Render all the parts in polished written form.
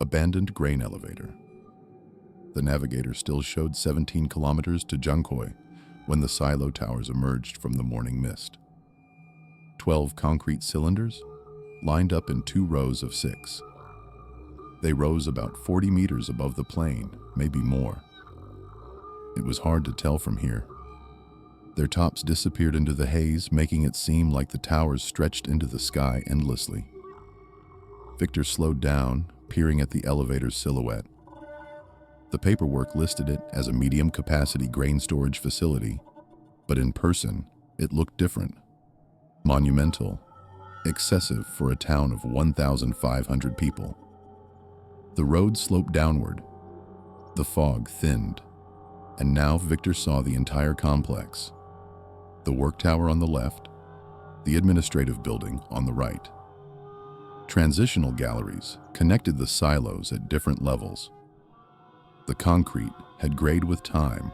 abandoned grain elevator. The navigator still showed 17 kilometers to Junkoy when the silo towers emerged from the morning mist. 12 concrete cylinders lined up in 2 rows of 6. They rose about 40 meters above the plain, maybe more. It was hard to tell from here. Their tops disappeared into the haze, making it seem like the towers stretched into the sky endlessly. Viktor slowed down, peering at the elevator's silhouette. The paperwork listed it as a medium-capacity grain storage facility, but in person, it looked different. Monumental, excessive for a town of 1,500 people. The road sloped downward. The fog thinned, and now Viktor saw the entire complex. The work tower on the left, the administrative building on the right. Transitional galleries connected the silos at different levels. The concrete had grayed with time,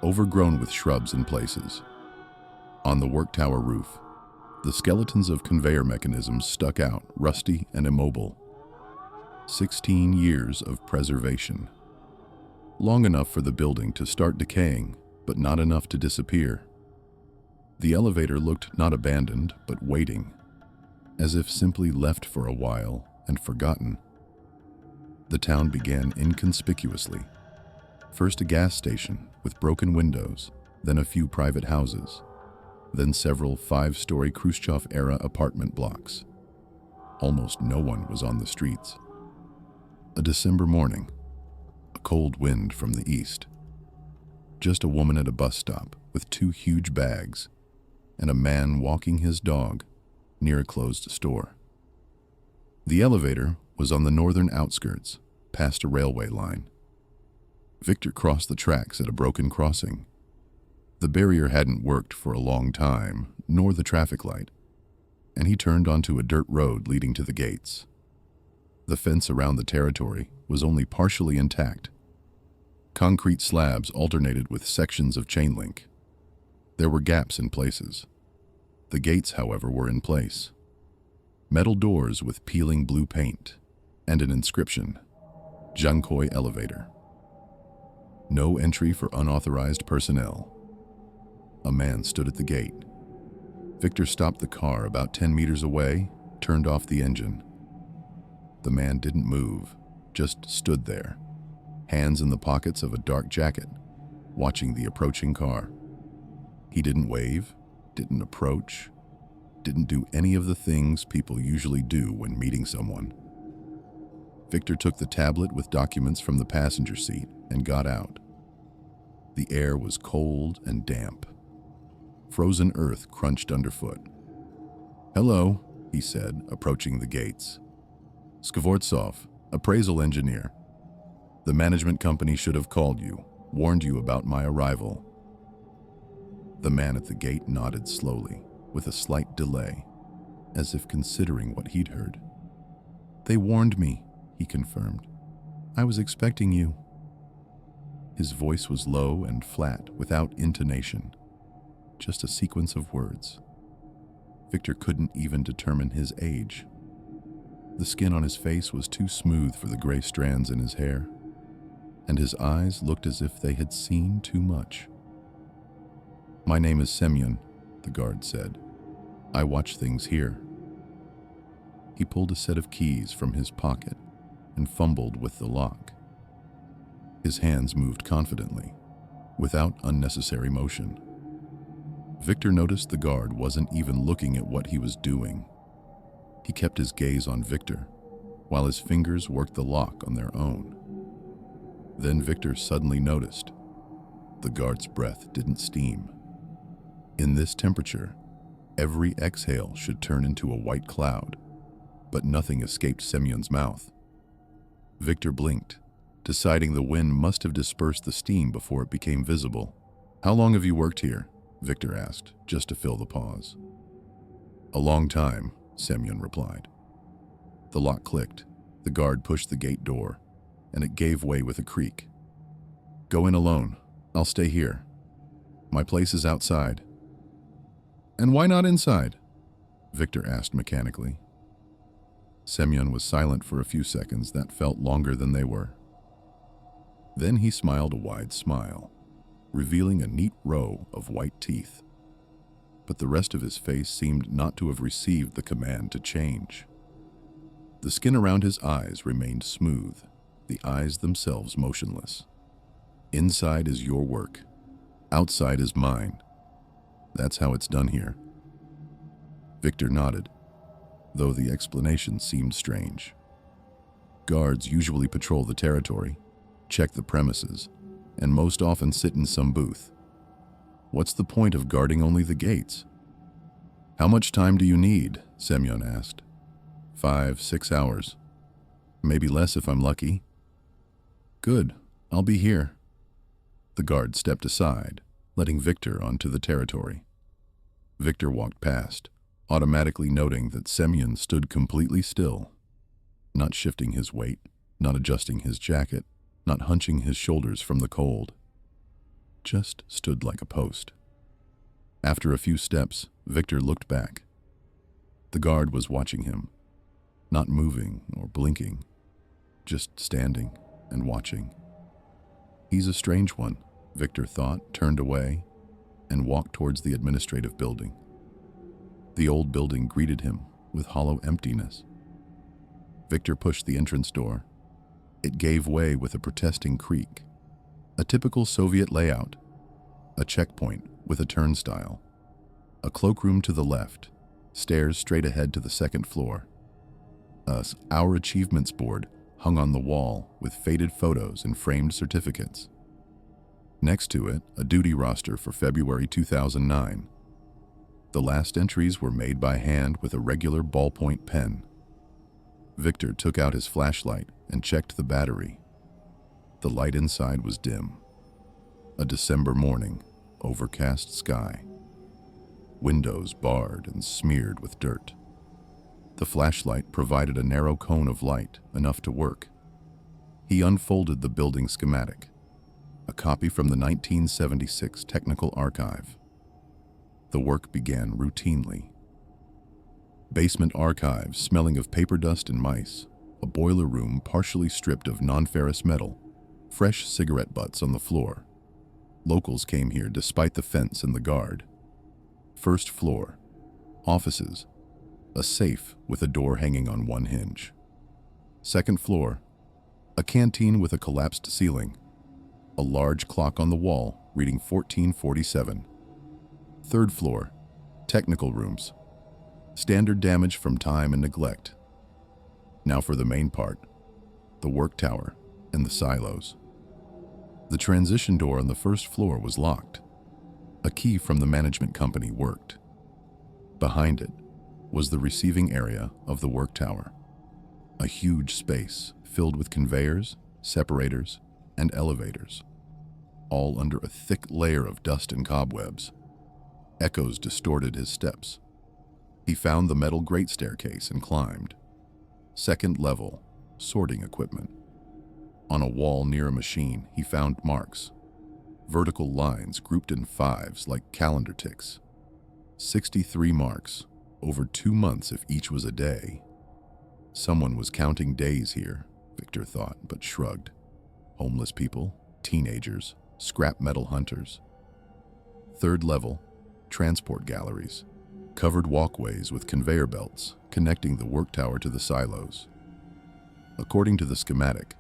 overgrown with shrubs in places. On the work tower roof, the skeletons of conveyor mechanisms stuck out, rusty and immobile. 16 years of preservation. Long enough for the building to start decaying, but not enough to disappear. The elevator looked not abandoned, but waiting, as if simply left for a while and forgotten. The town began inconspicuously. First a gas station with broken windows, then a few private houses, then several 5-story Khrushchev-era apartment blocks. Almost no one was on the streets. A December morning, a cold wind from the east. Just a woman at a bus stop with 2 huge bags, and a man walking his dog near a closed store. The elevator was on the northern outskirts, past a railway line. Viktor crossed the tracks at a broken crossing. The barrier hadn't worked for a long time, nor the traffic light, and he turned onto a dirt road leading to the gates. The fence around the territory was only partially intact. Concrete slabs alternated with sections of chain link. There were gaps in places. The gates, however, were in place. Metal doors with peeling blue paint, and an inscription, Junkoy Elevator. No entry for unauthorized personnel. A man stood at the gate. Viktor stopped the car about 10 meters away, turned off the engine. The man didn't move, just stood there, hands in the pockets of a dark jacket, watching the approaching car. He didn't wave, didn't approach, didn't do any of the things people usually do when meeting someone. Viktor took the tablet with documents from the passenger seat and got out. The air was cold and damp. Frozen earth crunched underfoot. "Hello," he said, approaching the gates. "Skvortsov, appraisal engineer. The management company should have called you, warned you about my arrival." The man at the gate nodded slowly, with a slight delay, as if considering what he'd heard. "They warned me," he confirmed. "I was expecting you." His voice was low and flat, without intonation, just a sequence of words. Viktor couldn't even determine his age. The skin on his face was too smooth for the gray strands in his hair, and his eyes looked as if they had seen too much. "My name is Semyon," the guard said. "I watch things here." He pulled a set of keys from his pocket and fumbled with the lock. His hands moved confidently, without unnecessary motion. Viktor noticed the guard wasn't even looking at what he was doing. He kept his gaze on Viktor, while his fingers worked the lock on their own. Then Viktor suddenly noticed the guard's breath didn't steam. In this temperature, every exhale should turn into a white cloud, but nothing escaped Semyon's mouth. Viktor blinked, deciding the wind must have dispersed the steam before it became visible. "How long have you worked here?" Viktor asked, just to fill the pause. "A long time," Semyon replied. The lock clicked. The guard pushed the gate door, and it gave way with a creak. "Go in alone. I'll stay here. My place is outside." "And why not inside?" Viktor asked mechanically. Semyon was silent for a few seconds that felt longer than they were. Then he smiled a wide smile, revealing a neat row of white teeth. But the rest of his face seemed not to have received the command to change. The skin around his eyes remained smooth, the eyes themselves motionless. Inside is your work. Outside is mine. That's how it's done here. Viktor nodded, though the explanation seemed strange. Guards usually patrol the territory, check the premises, and most often sit in some booth. What's the point of guarding only the gates? How much time do you need? Semyon asked. 5, 6 hours. Maybe less if I'm lucky. Good, I'll be here. The guard stepped aside, letting Viktor onto the territory. Viktor walked past, automatically noting that Semyon stood completely still, not shifting his weight, not adjusting his jacket, not hunching his shoulders from the cold. Just stood like a post. After a few steps, Viktor looked back. The guard was watching him, not moving or blinking, just standing and watching. He's a strange one, Viktor thought, turned away, and walked towards the administrative building. The old building greeted him with hollow emptiness. Viktor pushed the entrance door. It gave way with a protesting creak. A typical Soviet layout. A checkpoint with a turnstile. A cloakroom to the left. Stairs straight ahead to the second floor. Our achievements board hung on the wall with faded photos and framed certificates. Next to it, a duty roster for February 2009. The last entries were made by hand with a regular ballpoint pen. Viktor took out his flashlight and checked the battery. The light inside was dim. A December morning, overcast sky. Windows barred and smeared with dirt. The flashlight provided a narrow cone of light, enough to work. He unfolded the building schematic, a copy from the 1976 Technical Archive. The work began routinely. Basement archives smelling of paper dust and mice, a boiler room partially stripped of non-ferrous metal, fresh cigarette butts on the floor. Locals came here despite the fence and the guard. First floor, offices, a safe with a door hanging on one hinge. Second floor, a canteen with a collapsed ceiling, a large clock on the wall reading 1447. Third floor, technical rooms, standard damage from time and neglect. Now for the main part, the work tower and the silos. The transition door on the first floor was locked. A key from the management company worked. Behind it was the receiving area of the work tower, a huge space filled with conveyors, separators, and elevators, all under a thick layer of dust and cobwebs. Echoes distorted his steps. He found the metal grate staircase and climbed. Second level, sorting equipment. On a wall near a machine, he found marks. Vertical lines grouped in fives like calendar ticks. 63 marks, over 2 months if each was a day. Someone was counting days here, Viktor thought, but shrugged. Homeless people, teenagers, scrap metal hunters. Third level, transport galleries, covered walkways with conveyor belts connecting the work tower to the silos. According to the schematic,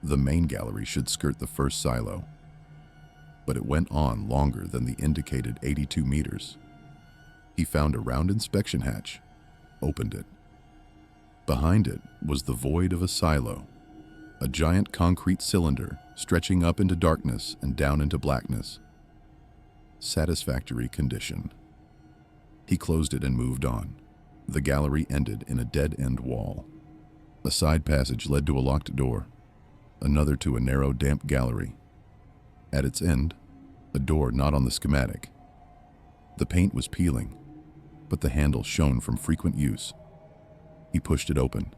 the main gallery should skirt the first silo, but it went on longer than the indicated 82 meters. He found a round inspection hatch, opened it. Behind it was the void of a silo, a giant concrete cylinder stretching up into darkness and down into blackness. Satisfactory condition. He closed it and moved on. The gallery ended in a dead-end wall. A side passage led to a locked door, another to a narrow, damp gallery. At its end, a door not on the schematic. The paint was peeling, but the handle shone from frequent use. He pushed it open.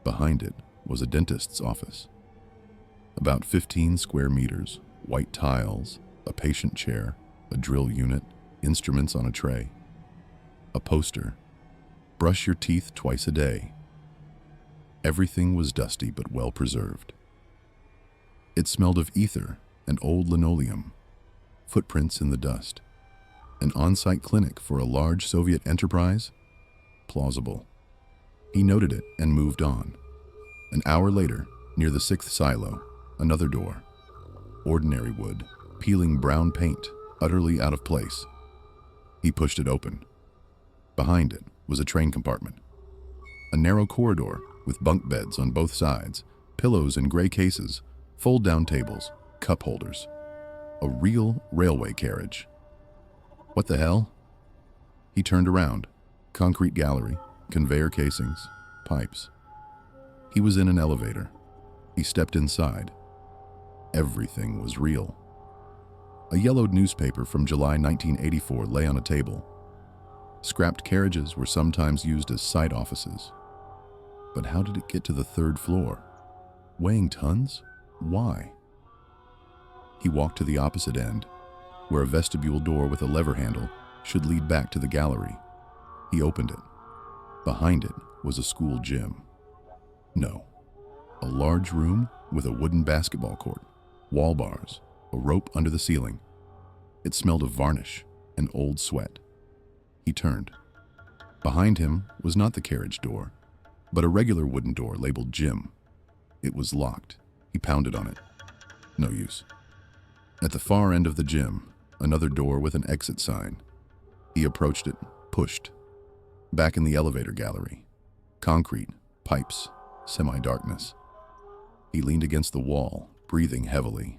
Behind it was a dentist's office. About 15 square meters, white tiles, a patient chair, a drill unit, instruments on a tray. A poster. Brush your teeth twice a day. Everything was dusty but well preserved. It smelled of ether and old linoleum, footprints in the dust. An on-site clinic for a large Soviet enterprise? Plausible. He noted it and moved on. An hour later, near the 6th silo, another door. Ordinary wood, peeling brown paint, utterly out of place. He pushed it open. Behind it was a train compartment. A narrow corridor with bunk beds on both sides, pillows in gray cases, fold-down tables, cup holders. A real railway carriage. What the hell? He turned around. Concrete gallery, conveyor casings, pipes. He was in an elevator. He stepped inside. Everything was real. A yellowed newspaper from July 1984 lay on a table. Scrapped carriages were sometimes used as site offices. But how did it get to the 3rd floor? Weighing tons? Why? He walked to the opposite end, where a vestibule door with a lever handle should lead back to the gallery. He opened it. Behind it was a school gym. No, a large room with a wooden basketball court, wall bars, a rope under the ceiling. It smelled of varnish and old sweat. He turned. Behind him was not the carriage door, but a regular wooden door labeled gym. It was locked. He pounded on it. No use. At the far end of the gym, another door with an exit sign. He approached it, pushed. Back in the elevator gallery. Concrete, pipes, semi-darkness. He leaned against the wall, breathing heavily.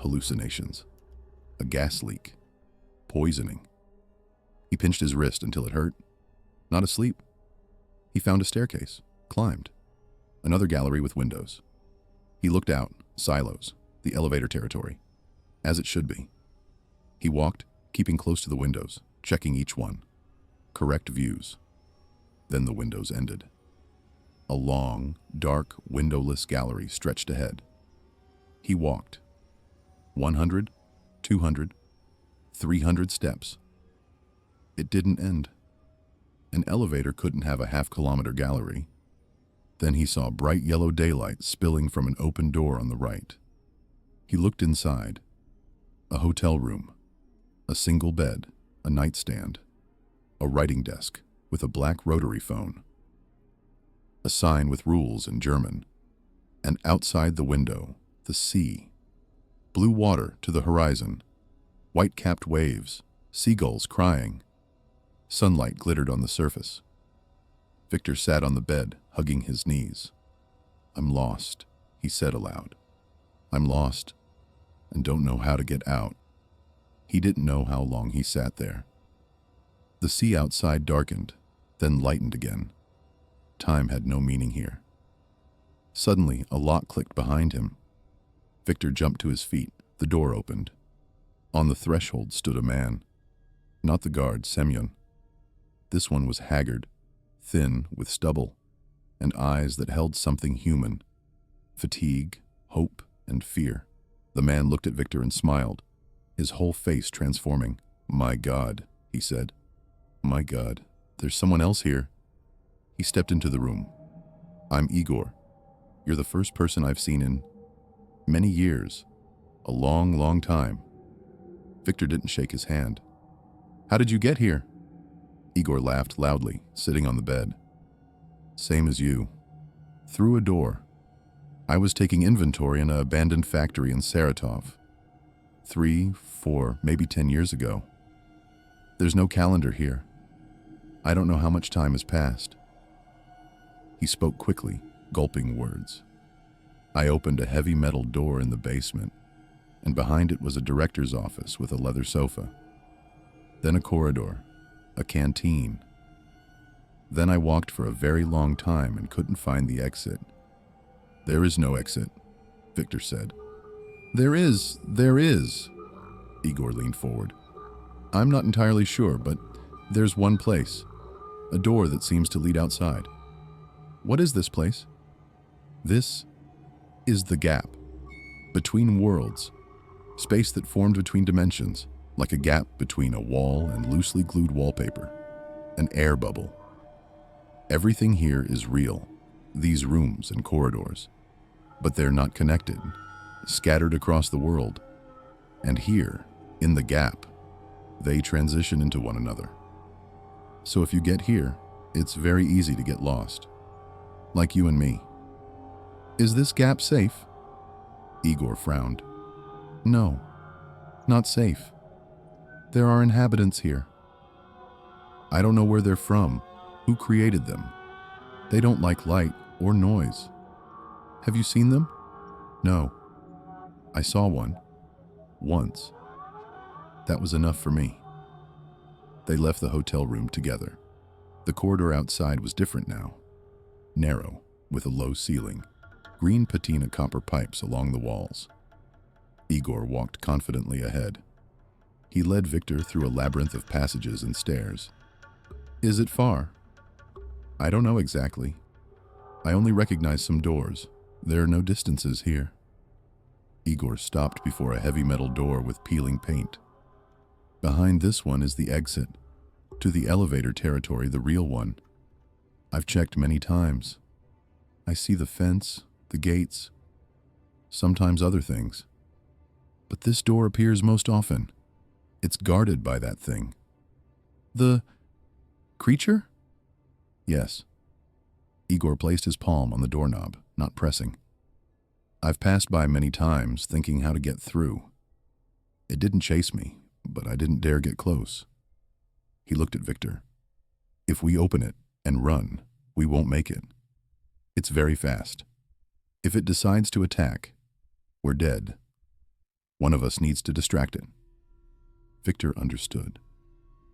Hallucinations. A gas leak. Poisoning. He pinched his wrist until it hurt. Not asleep. He found a staircase, climbed. Another gallery with windows. He looked out, silos, the elevator territory. As it should be. He walked, keeping close to the windows, checking each one. Correct views. Then the windows ended. A long, dark, windowless gallery stretched ahead. He walked. 100, 200, 300 steps. It didn't end. An elevator couldn't have a half-kilometer gallery. Then he saw bright yellow daylight spilling from an open door on the right. He looked inside. A hotel room. A single bed, a nightstand. A writing desk with a black rotary phone. A sign with rules in German. And outside the window, the sea. Blue water to the horizon. White-capped waves, seagulls crying. Sunlight glittered on the surface. Viktor sat on the bed, hugging his knees. "I'm lost," he said aloud. "I'm lost and don't know how to get out." He didn't know how long he sat there. The sea outside darkened, then lightened again. Time had no meaning here. Suddenly, a lock clicked behind him. Viktor jumped to his feet. The door opened. On the threshold stood a man. Not the guard, Semyon. This one was haggard, thin, with stubble, and eyes that held something human. Fatigue, hope, and fear. The man looked at Viktor and smiled, his whole face transforming. "My God," he said. "My God, there's someone else here." He stepped into the room. "I'm Igor. You're the first person I've seen in many years. A long, long time." Viktor didn't shake his hand. "How did you get here?" Igor laughed loudly, sitting on the bed. "Same as you. Through a door. I was taking inventory in an abandoned factory in Saratov. 3, 4, maybe 10 years ago. There's no calendar here. I don't know how much time has passed." He spoke quickly, gulping words. I opened a heavy metal door in the basement, and behind it was a director's office with a leather sofa. Then a corridor, a canteen. Then I walked for a very long time and couldn't find the exit. "There is no exit," Viktor said. There is. Igor leaned forward. "I'm not entirely sure, but there's one place. A door that seems to lead outside." "What is this place?" "This is the gap. Between worlds. Space that formed between dimensions, like a gap between a wall and loosely glued wallpaper. An air bubble. Everything here is real. these rooms and corridors, but they're not connected, scattered across the world. And here, in the gap, they transition into one another. So if you get here, it's very easy to get lost, like you and me. Is this gap safe? Igor frowned. No, not safe. There are inhabitants here. I don't know where they're from, who created them. They don't like light or noise. Have you seen them? No. I saw one. Once. That was enough for me. They left the hotel room together. The corridor outside was different now. Narrow, with a low ceiling. Green patina copper pipes along the walls. Igor walked confidently ahead. He led Viktor through a labyrinth of passages and stairs. Is it far? I don't know exactly. I only recognize some doors. There are no distances here. Igor stopped before a heavy metal door with peeling paint. Behind this one is the exit. To the elevator territory, the real one. I've checked many times. I see the fence, the gates, sometimes other things. But this door appears most often. It's guarded by that thing. The creature? Yes. Igor placed his palm on the doorknob, not pressing. I've passed by many times, thinking how to get through. It didn't chase me, but I didn't dare get close. He looked at Viktor. If we open it and run, we won't make it. It's very fast. If it decides to attack, we're dead. One of us needs to distract it. Viktor understood.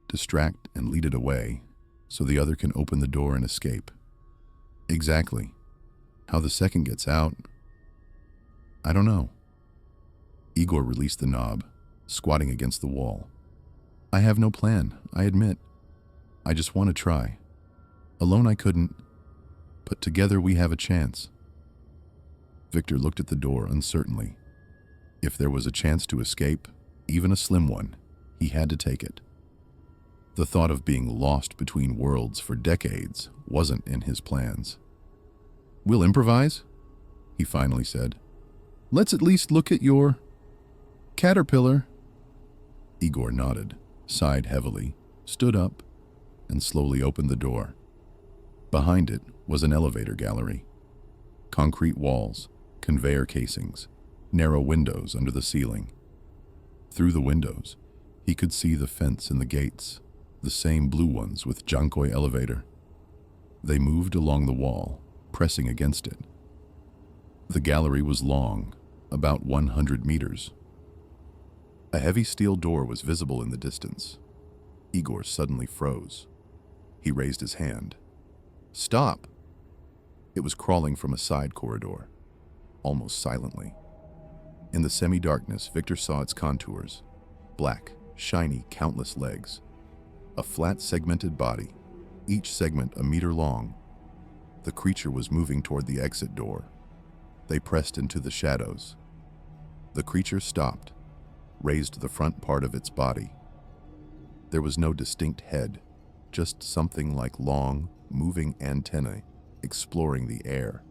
Distract and lead it away, so the other can open the door and escape. Exactly. How the second gets out, I don't know. Igor released the knob, squatting against the wall. I have no plan, I admit. I just want to try. Alone I couldn't, but together we have a chance. Viktor looked at the door uncertainly. If there was a chance to escape, even a slim one, he had to take it. The thought of being lost between worlds for decades wasn't in his plans. We'll improvise, he finally said. Let's at least look at your caterpillar. Igor nodded, sighed heavily, stood up, and slowly opened the door. Behind it was an elevator gallery. Concrete walls, conveyor casings, narrow windows under the ceiling. Through the windows, he could see the fence and the gates, the same blue ones with Jankoi elevator. They moved along the wall, pressing against it. The gallery was long, about 100 meters. A heavy steel door was visible in the distance. Igor suddenly froze. He raised his hand. Stop! It was crawling from a side corridor, almost silently. In the semi-darkness, Viktor saw its contours. Black, shiny, countless legs. A flat, segmented body, each segment a meter long. The creature was moving toward the exit door. They pressed into the shadows. The creature stopped, raised the front part of its body. There was no distinct head, just something like long, moving antennae exploring the air.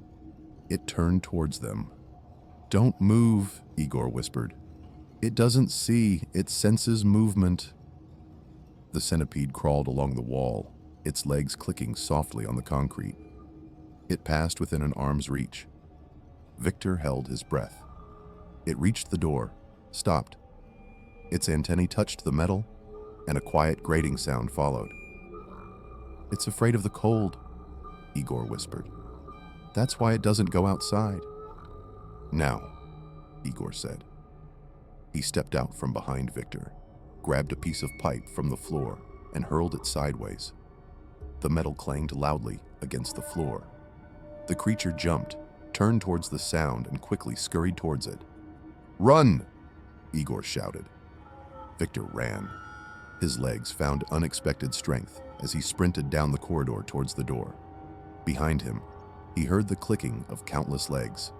It turned towards them. Don't move, Igor whispered. It doesn't see, it senses movement. The centipede crawled along the wall, its legs clicking softly on the concrete. It passed within an arm's reach. Viktor held his breath. It reached the door, stopped. Its antennae touched the metal, and a quiet grating sound followed. It's afraid of the cold, Igor whispered. That's why it doesn't go outside. Now, Igor said. He stepped out from behind Viktor, grabbed a piece of pipe from the floor, and hurled it sideways. The metal clanged loudly against the floor. The creature jumped, turned towards the sound, and quickly scurried towards it. Run! Igor shouted. Viktor ran. His legs found unexpected strength as he sprinted down the corridor towards the door. Behind him, he heard the clicking of countless legs.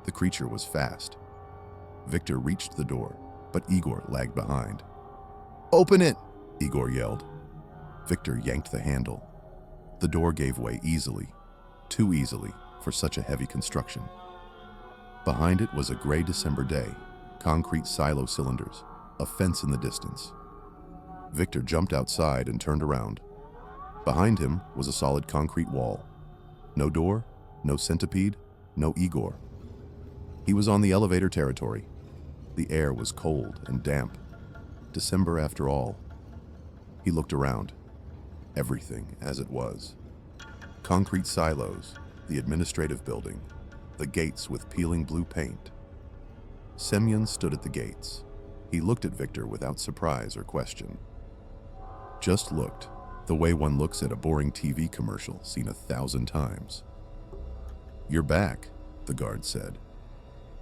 The creature was fast. Viktor reached the door, but Igor lagged behind. Open it! Igor yelled. Viktor yanked the handle. The door gave way easily. too easily for such a heavy construction. Behind it was a gray December day, concrete silo cylinders, a fence in the distance. Viktor jumped outside and turned around. Behind him was a solid concrete wall. No door, no centipede, no Igor. He was on the elevator territory. The air was cold and damp. December after all. He looked around. Everything as it was. Concrete silos, the administrative building, the gates with peeling blue paint. Semyon stood at the gates. He looked at Viktor without surprise or question. Just looked, the way one looks at a boring TV commercial seen 1,000 times. "You're back," the guard said.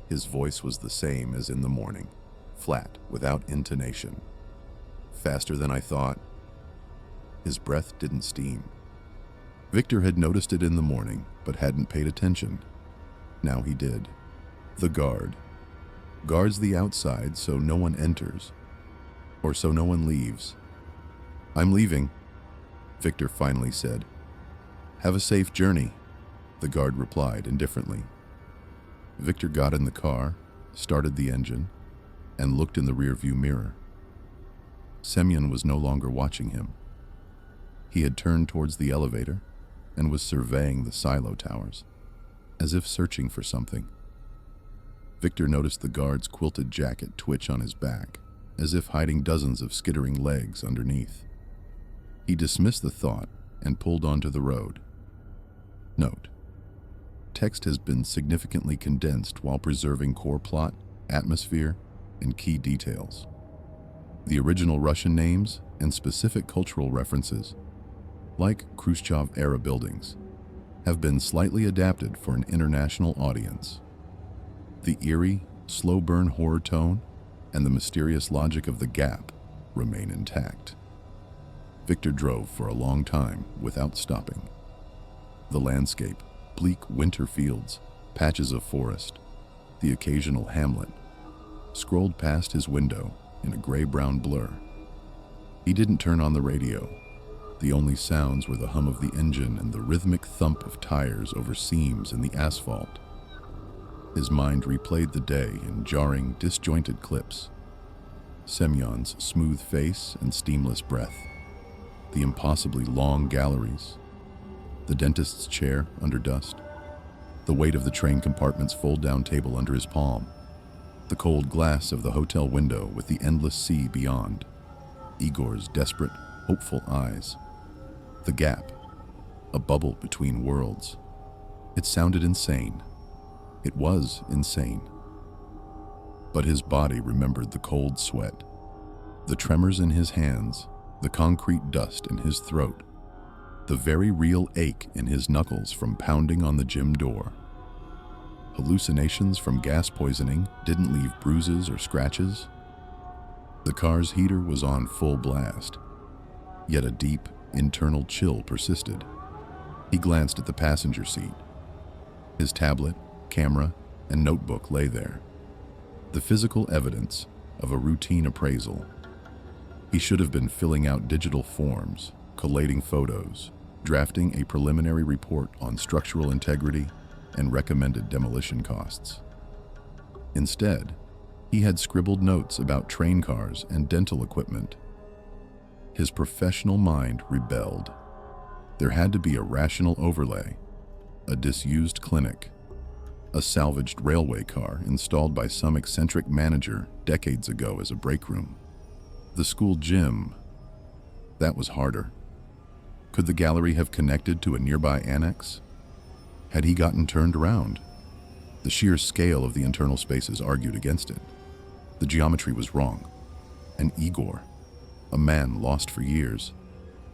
His voice was the same as in the morning, flat, without intonation. "Faster than I thought." His breath didn't steam. Viktor had noticed it in the morning, but hadn't paid attention. Now he did. The guard guards the outside so no one enters, or so no one leaves. "I'm leaving," Viktor finally said. "Have a safe journey," the guard replied indifferently. Viktor got in the car, started the engine, and looked in the rearview mirror. Semyon was no longer watching him. He had turned towards the elevator and was surveying the silo towers, as if searching for something. Viktor noticed the guard's quilted jacket twitch on his back, as if hiding dozens of skittering legs underneath. He dismissed the thought and pulled onto the road. Note: text has been significantly condensed while preserving core plot, atmosphere, and key details. The original Russian names and specific cultural references, like Khrushchev-era buildings, have been slightly adapted for an international audience. The eerie, slow-burn horror tone and the mysterious logic of the gap remain intact. Viktor drove for a long time without stopping. The landscape, bleak winter fields, patches of forest, the occasional hamlet, scrolled past his window in a gray-brown blur. He didn't turn on the radio. The only sounds were the hum of the engine and the rhythmic thump of tires over seams in the asphalt. His mind replayed the day in jarring, disjointed clips. Semyon's smooth face and steamless breath, the impossibly long galleries, the dentist's chair under dust, the weight of the train compartment's fold-down table under his palm, the cold glass of the hotel window with the endless sea beyond, Igor's desperate, hopeful eyes. The gap, a bubble between worlds. It sounded insane. It was insane. But his body remembered the cold sweat, the tremors in his hands, the concrete dust in his throat, the very real ache in his knuckles from pounding on the gym door. Hallucinations from gas poisoning didn't leave bruises or scratches. The car's heater was on full blast, yet a deep, internal chill persisted. He glanced at the passenger seat. His tablet, camera, and notebook lay there, the physical evidence of a routine appraisal. He should have been filling out digital forms, collating photos, drafting a preliminary report on structural integrity and recommended demolition costs. Instead, he had scribbled notes about train cars and dental equipment. His professional mind rebelled. There had to be a rational overlay, a disused clinic, a salvaged railway car installed by some eccentric manager decades ago as a break room. The school gym, that was harder. Could the gallery have connected to a nearby annex? Had he gotten turned around? The sheer scale of the internal spaces argued against it. The geometry was wrong. And Igor, a man lost for years,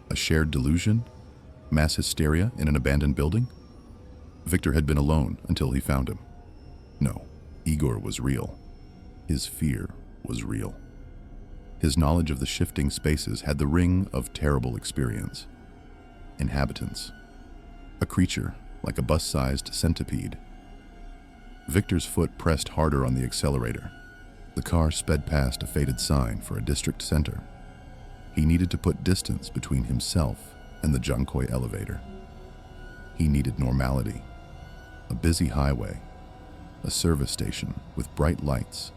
a shared delusion, mass hysteria in an abandoned building? Viktor had been alone until he found him. No, Igor was real. His fear was real. His knowledge of the shifting spaces had the ring of terrible experience. Inhabitants. A creature like a bus-sized centipede. Viktor's foot pressed harder on the accelerator. The car sped past a faded sign for a district center. He needed to put distance between himself and the Junkoy elevator. He needed normality. A busy highway, a service station with bright lights,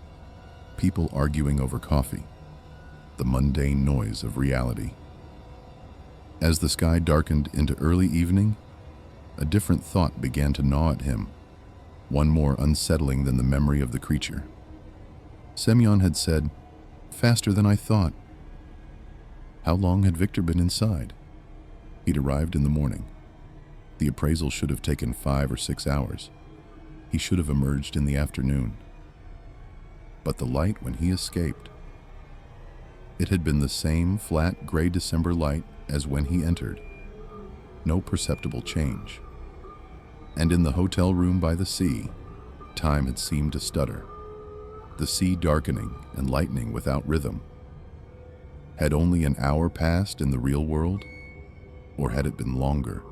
people arguing over coffee, the mundane noise of reality. As the sky darkened into early evening, a different thought began to gnaw at him, one more unsettling than the memory of the creature. Semyon had said, "Faster than I thought." How long had Viktor been inside? He'd arrived in the morning. The appraisal should have taken 5 or 6 hours. He should have emerged in the afternoon. But the light when he escaped, it had been the same flat gray December light as when he entered. No perceptible change. And in the hotel room by the sea, time had seemed to stutter. The sea darkening and lightening without rhythm. Had only an hour passed in the real world, or had it been longer?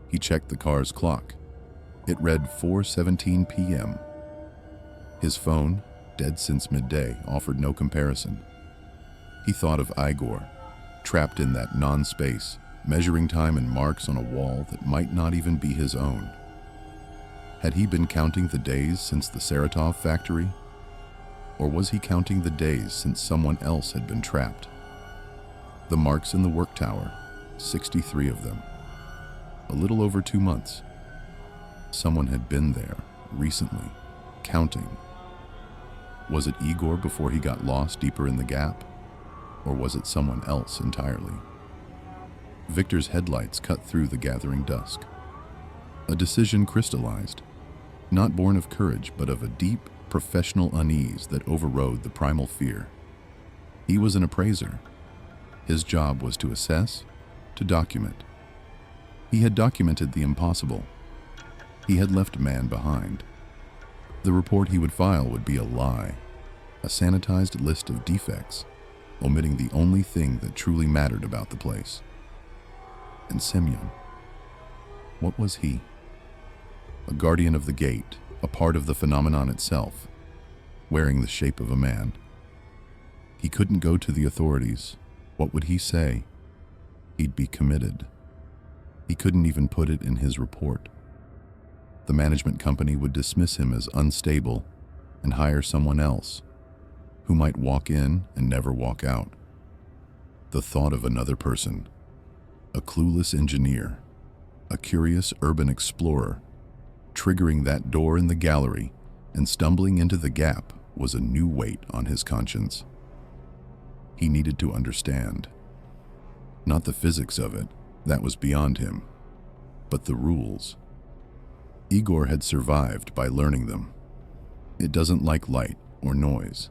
He checked the car's clock. It read 4:17 p.m. His phone, dead since midday, offered no comparison. He thought of Igor, trapped in that non-space, measuring time in marks on a wall that might not even be his own. Had he been counting the days since the Saratov factory? Or was he counting the days since someone else had been trapped? The marks in the work tower, 63 of them. A little over 2 months. Someone had been there, recently, counting. Was it Igor before he got lost deeper in the gap? Or was it someone else entirely? Viktor's headlights cut through the gathering dusk. A decision crystallized, not born of courage, but of a deep, professional unease that overrode the primal fear. He was an appraiser. His job was to assess, to document. He had documented the impossible. He had left a man behind. The report he would file would be a lie, a sanitized list of defects, omitting the only thing that truly mattered about the place. And Semyon, what was he? A guardian of the gate, a part of the phenomenon itself, wearing the shape of a man. He couldn't go to the authorities. What would he say? He'd be committed. He couldn't even put it in his report. The management company would dismiss him as unstable and hire someone else, who might walk in and never walk out. The thought of another person, a clueless engineer, a curious urban explorer, triggering that door in the gallery and stumbling into the gap was a new weight on his conscience. He needed to understand. Not the physics of it, that was beyond him, but the rules. Igor had survived by learning them. It doesn't like light or noise.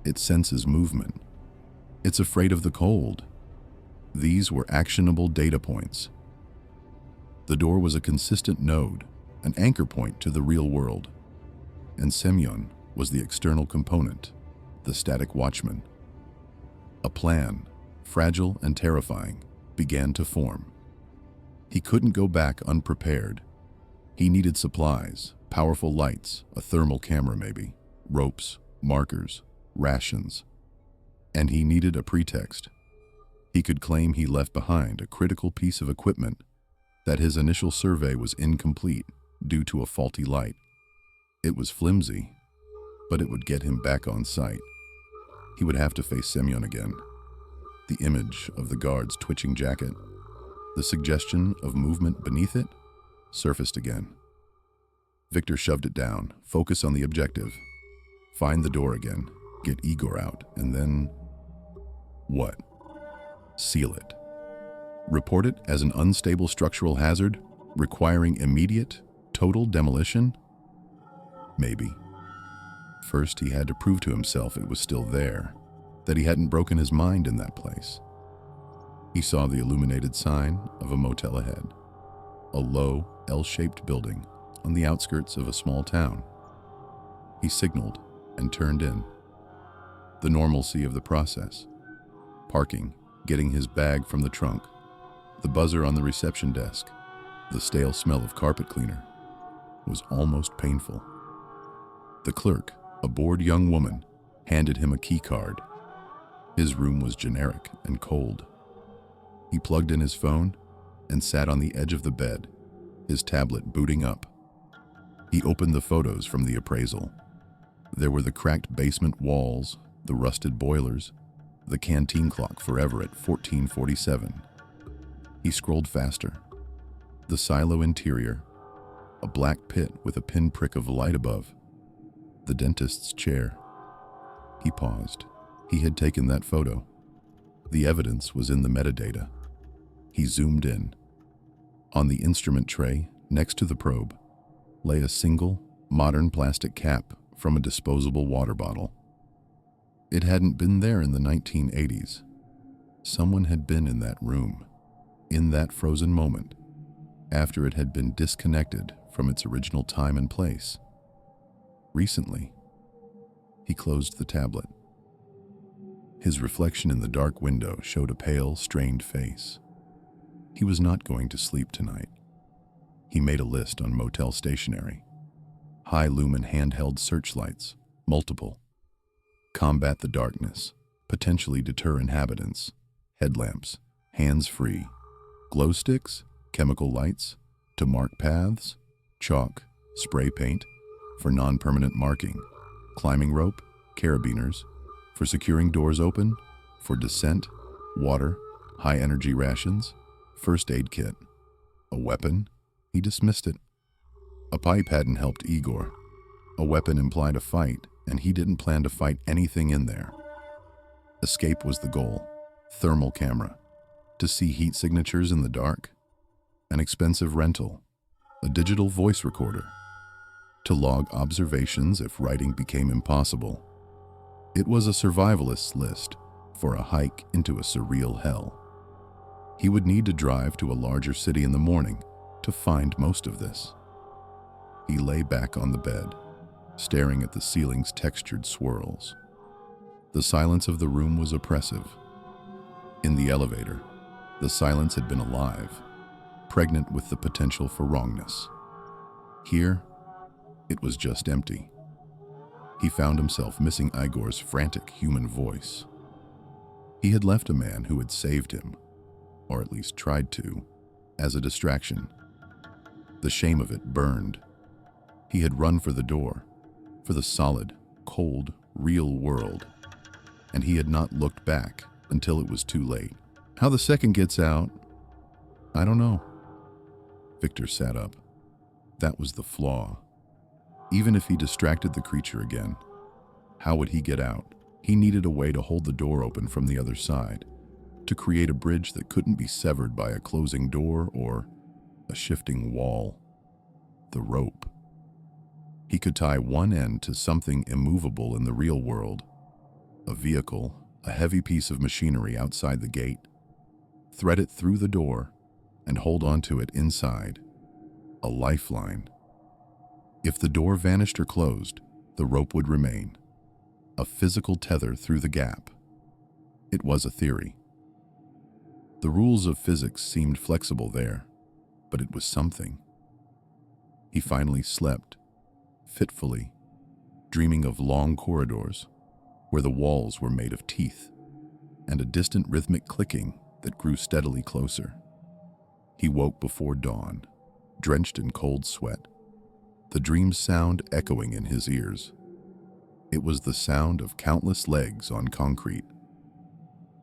It senses movement. It's afraid of the cold. These were actionable data points. The door was a consistent node, an anchor point to the real world. And Semyon was the external component, the static watchman. A plan, fragile and terrifying, began to form. He couldn't go back unprepared. He needed supplies, powerful lights, a thermal camera maybe, ropes, markers, rations. And he needed a pretext. He could claim he left behind a critical piece of equipment, that his initial survey was incomplete due to a faulty light. It was flimsy, but it would get him back on site. He would have to face Semyon again. The image of the guard's twitching jacket, the suggestion of movement beneath it, surfaced again. Viktor shoved it down, focus on the objective. Find the door again, get Igor out, and then... what? Seal it. Report it as an unstable structural hazard, requiring immediate, total demolition? Maybe. First, he had to prove to himself it was still there, that he hadn't broken his mind in that place. He saw the illuminated sign of a motel ahead, a low, L-shaped building on the outskirts of a small town. He signaled and turned in. The normalcy of the process. Parking, getting his bag from the trunk, the buzzer on the reception desk, the stale smell of carpet cleaner, was almost painful. The clerk, a bored young woman, handed him a key card. His room was generic and cold. He plugged in his phone, and sat on the edge of the bed, his tablet booting up. He opened the photos from the appraisal. There were the cracked basement walls, the rusted boilers, the canteen clock forever at 14:47. He scrolled faster. The silo interior, a black pit with a pinprick of light above, the dentist's chair. He paused. He had taken that photo. The evidence was in the metadata. He zoomed in. On the instrument tray, next to the probe, lay a single, modern plastic cap from a disposable water bottle. It hadn't been there in the 1980s. Someone had been in that room, in that frozen moment, after it had been disconnected from its original time and place. Recently, he closed the tablet. His reflection in the dark window showed a pale, strained face. He was not going to sleep tonight. He made a list on motel stationery. High-lumen handheld searchlights, multiple. Combat the darkness, potentially deter inhabitants. Headlamps, hands-free. Glow sticks, chemical lights, to mark paths. Chalk, spray paint, for non-permanent marking. Climbing rope, carabiners, for securing doors open. For descent, water, high-energy rations. First aid kit. A weapon? He dismissed it. A pipe hadn't helped Igor. A weapon implied a fight, and he didn't plan to fight anything in there. Escape was the goal. Thermal camera. To see heat signatures in the dark. An expensive rental. A digital voice recorder. To log observations if writing became impossible. It was a survivalist's list for a hike into a surreal hell. He would need to drive to a larger city in the morning to find most of this. He lay back on the bed, staring at the ceiling's textured swirls. The silence of the room was oppressive. In the elevator, the silence had been alive, pregnant with the potential for wrongness. Here, it was just empty. He found himself missing Igor's frantic human voice. He had left a man who had saved him, or at least tried to, as a distraction. The shame of it burned. He had run for the door, for the solid, cold, real world, and he had not looked back until it was too late. How the second gets out, I don't know. Viktor sat up. That was the flaw. Even if he distracted the creature again, how would he get out? He needed a way to hold the door open from the other side, to create a bridge that couldn't be severed by a closing door or a shifting wall. The rope. He could tie one end to something immovable in the real world. A vehicle, a heavy piece of machinery outside the gate. Thread it through the door and hold onto it inside. A lifeline. If the door vanished or closed, the rope would remain. A physical tether through the gap. It was a theory. The rules of physics seemed flexible there, but it was something. He finally slept, fitfully, dreaming of long corridors where the walls were made of teeth and a distant rhythmic clicking that grew steadily closer. He woke before dawn, drenched in cold sweat, the dream's sound echoing in his ears. It was the sound of countless legs on concrete.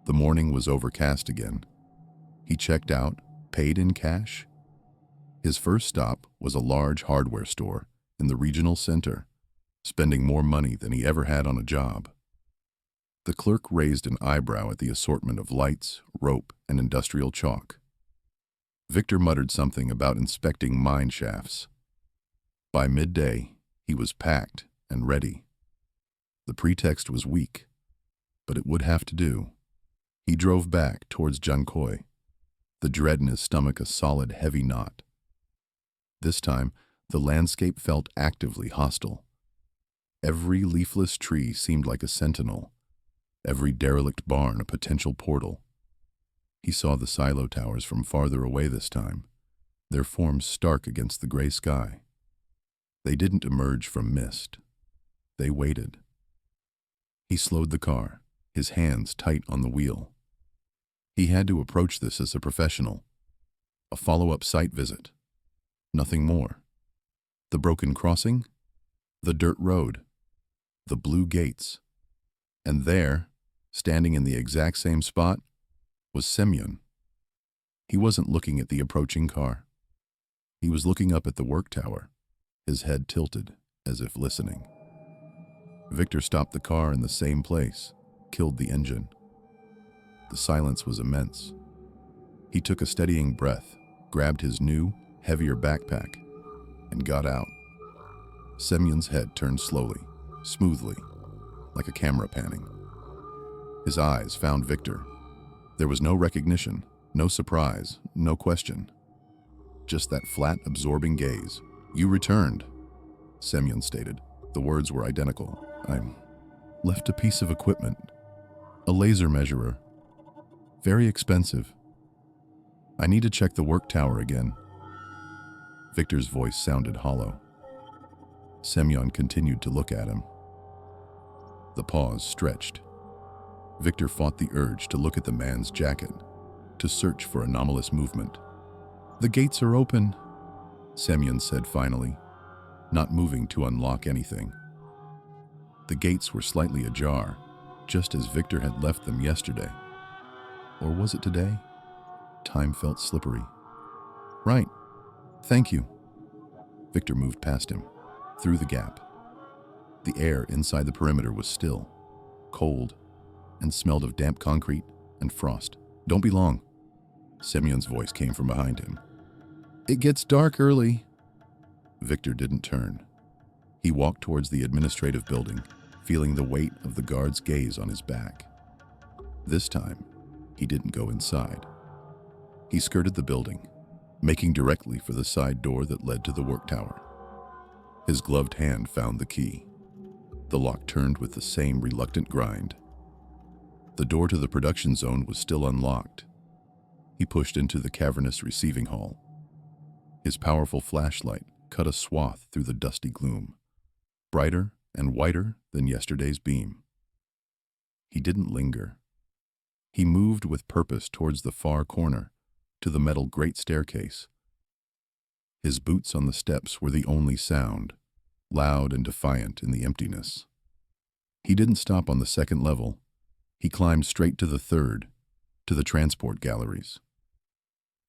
The morning was overcast again. He checked out, paid in cash. His first stop was a large hardware store in the regional center, spending more money than he ever had on a job. The clerk raised an eyebrow at the assortment of lights, rope, and industrial chalk. Viktor muttered something about inspecting mine shafts. By midday, he was packed and ready. The pretext was weak, but it would have to do. He drove back towards Junkoy, the dread in his stomach a solid, heavy knot. This time, the landscape felt actively hostile. Every leafless tree seemed like a sentinel, every derelict barn a potential portal. He saw the silo towers from farther away this time, their forms stark against the gray sky. They didn't emerge from mist. They waited. He slowed the car, his hands tight on the wheel. He had to approach this as a professional. A follow-up site visit. Nothing more. The broken crossing, the dirt road, the blue gates. And there, standing in the exact same spot, was Semyon. He wasn't looking at the approaching car. He was looking up at the work tower, his head tilted, as if listening. Viktor stopped the car in the same place, killed the engine. The silence was immense. He took a steadying breath, grabbed his new, heavier backpack, and got out. Semyon's head turned slowly, smoothly, like a camera panning. His eyes found Viktor. There was no recognition, no surprise, no question. Just that flat, absorbing gaze. "You returned," Semyon stated. The words were identical. "I left a piece of equipment. A laser measurer. Very expensive. I need to check the work tower again." Viktor's voice sounded hollow. Semyon continued to look at him. The pause stretched. Viktor fought the urge to look at the man's jacket, to search for anomalous movement. "The gates are open," Semyon said finally, not moving to unlock anything. The gates were slightly ajar, just as Viktor had left them yesterday. Or was it today? Time felt slippery. "Right. Thank you." Viktor moved past him, through the gap. The air inside the perimeter was still, cold, and smelled of damp concrete and frost. "Don't be long," Semyon's voice came from behind him. "It gets dark early." Viktor didn't turn. He walked towards the administrative building, feeling the weight of the guard's gaze on his back. This time, he didn't go inside. He skirted the building, making directly for the side door that led to the work tower. His gloved hand found the key. The lock turned with the same reluctant grind. The door to the production zone was still unlocked. He pushed into the cavernous receiving hall. His powerful flashlight cut a swath through the dusty gloom, brighter and whiter than yesterday's beam. He didn't linger. He moved with purpose towards the far corner, to the metal great staircase. His boots on the steps were the only sound, loud and defiant in the emptiness. He didn't stop on the second level. He climbed straight to the third, to the transport galleries.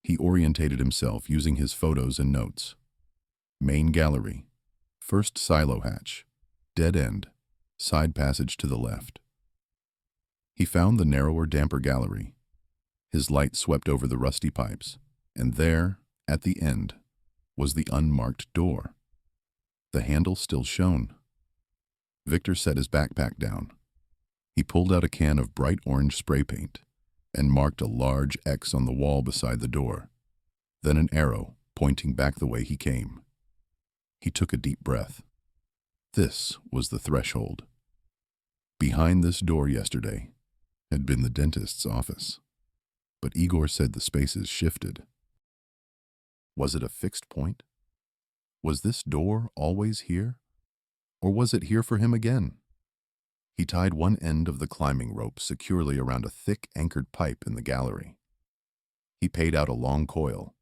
He orientated himself using his photos and notes. Main gallery, first silo hatch, dead end, side passage to the left. He found the narrower, damper gallery. His light swept over the rusty pipes, and there, at the end, was the unmarked door. The handle still shone. Viktor set his backpack down. He pulled out a can of bright orange spray paint and marked a large X on the wall beside the door, then an arrow pointing back the way he came. He took a deep breath. This was the threshold. Behind this door yesterday had been the dentist's office, but Igor said the spaces shifted. Was it a fixed point? Was this door always here? Or was it here for him again? He tied one end of the climbing rope securely around a thick anchored pipe in the gallery. He paid out a long coil,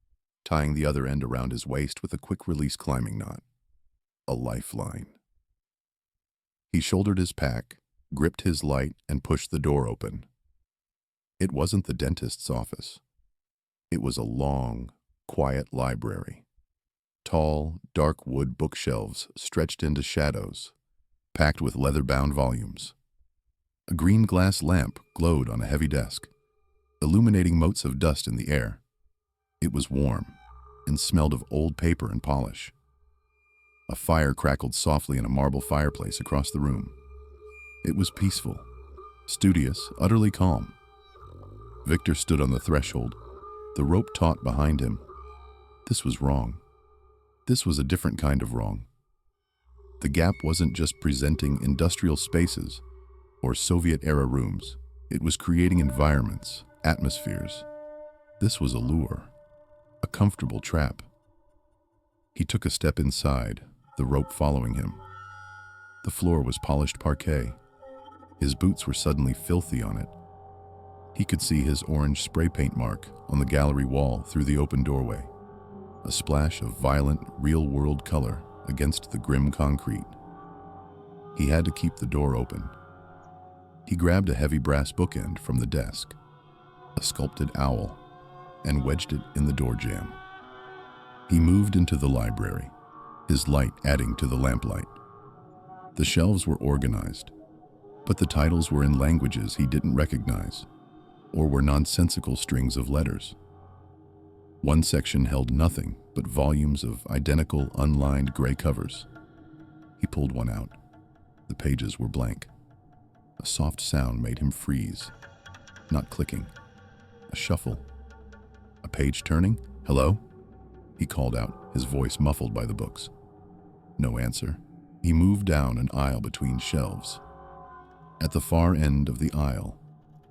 tying the other end around his waist with a quick-release climbing knot. A lifeline. He shouldered his pack, gripped his light, and pushed the door open. It wasn't the dentist's office. It was a long, quiet library. Tall, dark wood bookshelves stretched into shadows, packed with leather-bound volumes. A green glass lamp glowed on a heavy desk, illuminating motes of dust in the air. It was warm and smelled of old paper and polish. A fire crackled softly in a marble fireplace across the room. It was peaceful, studious, utterly calm. Viktor stood on the threshold, the rope taut behind him. This was wrong. This was a different kind of wrong. The gap wasn't just presenting industrial spaces or Soviet-era rooms. It was creating environments, atmospheres. This was a lure, a comfortable trap. He took a step inside, the rope following him. The floor was polished parquet. His boots were suddenly filthy on it. He could see his orange spray paint mark on the gallery wall through the open doorway, a splash of violent, real-world color against the grim concrete. He had to keep the door open. He grabbed a heavy brass bookend from the desk, a sculpted owl, and wedged it in the door jamb. He moved into the library, his light adding to the lamplight. The shelves were organized, but the titles were in languages he didn't recognize, or were nonsensical strings of letters. One section held nothing but volumes of identical, unlined gray covers. He pulled one out. The pages were blank. A soft sound made him freeze. Not clicking. A shuffle. A page turning? "Hello?" He called out, his voice muffled by the books. No answer. He moved down an aisle between shelves. At the far end of the aisle,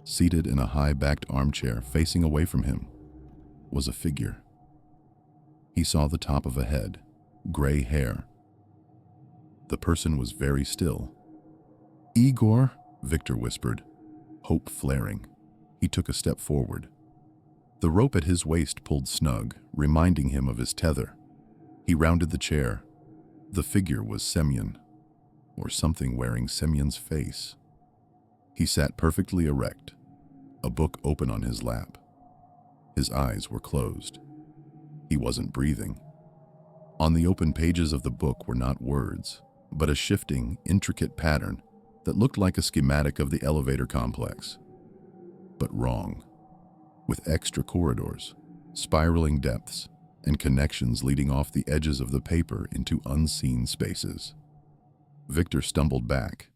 seated in a high-backed armchair facing away from him, was a figure. He saw the top of a head, gray hair. The person was very still. "Igor," Viktor whispered, hope flaring. He took a step forward. The rope at his waist pulled snug, reminding him of his tether. He rounded the chair. The figure was Semyon, or something wearing Semyon's face. He sat perfectly erect, a book open on his lap. His eyes were closed. He wasn't breathing. On the open pages of the book were not words, but a shifting, intricate pattern that looked like a schematic of the elevator complex. But wrong. With extra corridors, spiraling depths, and connections leading off the edges of the paper into unseen spaces. Viktor stumbled back,